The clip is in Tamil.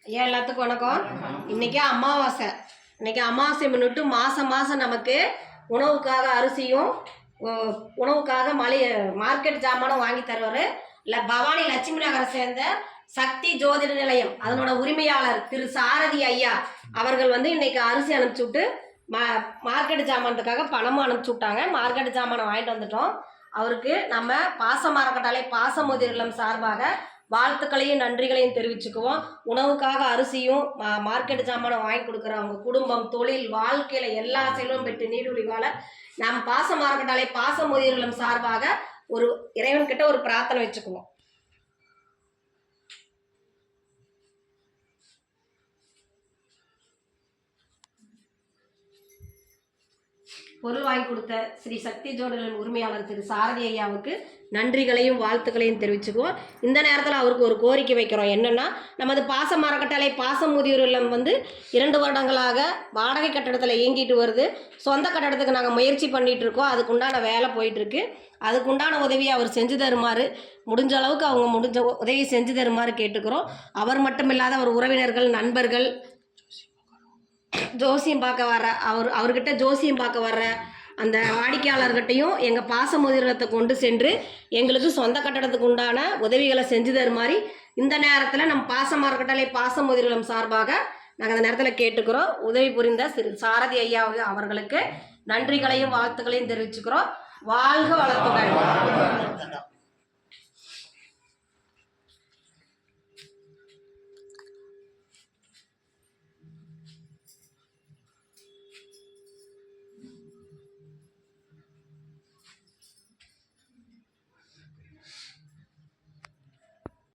ஐயா எல்லாத்துக்கும் வணக்கம். இன்னைக்கு அமாவாசை. இன்னைக்கு அமாவாசை முன்னிட்டு மாதம் மாதம் நமக்கு உணவுக்காக அரிசியும் உணவுக்காக மார்க்கெட் ஜாமானும் வாங்கி தருவார். இல்லை பவானி லட்சுமி நகரை சேர்ந்த சக்தி ஜோதிட நிலையம் அதனோட உரிமையாளர் திரு சாரதி ஐயா அவர்கள் இன்னைக்கு அரிசி அனுப்பிச்சி விட்டு மார்க்கெட் ஜாமானத்துக்காக பணமும் அனுப்பிச்சி விட்டாங்க. மார்க்கெட் ஜாமானை வாங்கிட்டு வந்துட்டோம். அவருக்கு நம்ம பாசம் அறக்கட்டளை பாசமுதிர் இல்லம் சார்பாக வாழ்த்துக்களையும் நன்றிகளையும் தெரிவிச்சுக்குவோம். உணவுக்காக அரிசியும் மார்க்கெட் ஜாமானை வாங்கி கொடுக்குற அவங்க குடும்பம், தொழில், வாழ்க்கையில் எல்லா செல்வம் பெற்று நீடுழி வாழ நம் பாசம் அறக்கட்டளை பாசமுதிர் இல்லம் சார்பாக ஒரு இறைவன்கிட்ட ஒரு பிரார்த்தனை வச்சுக்குவோம். பொருள் வாங்கி கொடுத்த ஸ்ரீ சக்தி ஜோதிட உரிமையாளர் திரு சாரதி ஐயாவுக்கு நன்றிகளையும் வாழ்த்துக்களையும் தெரிவிச்சுக்குவோம். இந்த நேரத்தில் அவருக்கு ஒரு கோரிக்கை வைக்கிறோம். என்னென்னா, நமது பாசம் அறக்கட்டளை பாசமுதிர் இல்லம் 2 வருடங்களாக வாடகை கட்டடத்தில் இயங்கிட்டு வருது. சொந்த கட்டடத்துக்கு நாங்கள் முயற்சி பண்ணிகிட்டு இருக்கோம். அதுக்குண்டான வேலை போயிட்டுருக்கு. அதுக்குண்டான உதவியை அவர் செஞ்சு தருமாறு, முடிஞ்ச அளவுக்கு அவங்க முடிஞ்ச உதவி செஞ்சு தருமாறு கேட்டுக்கிறோம். அவர் மட்டும் இல்லாத அவர் உறவினர்கள், நண்பர்கள், ஜோசியம் பார்க்க வர்ற அவர்கிட்ட ஜோசியம் பார்க்க வர்ற அந்த வாடிக்கையாளர்கிட்டையும் எங்கள் பாசமுதிரத்தை கொண்டு சென்று எங்களுக்கு சொந்த கட்டடத்துக்கு உண்டான உதவிகளை செஞ்சு தருமாறி இந்த நேரத்தில் நம் பாசம் அறக்கட்டளை பாசமுதிரம் சார்பாக நாங்கள் அந்த நேரத்தில் கேட்டுக்கிறோம். உதவி புரிந்த திரு சாரதி ஐயா அவர்களுக்கு நன்றிகளையும் வாழ்த்துக்களையும் தெரிவிச்சுக்கிறோம். வாழ்க வளத்துடன்.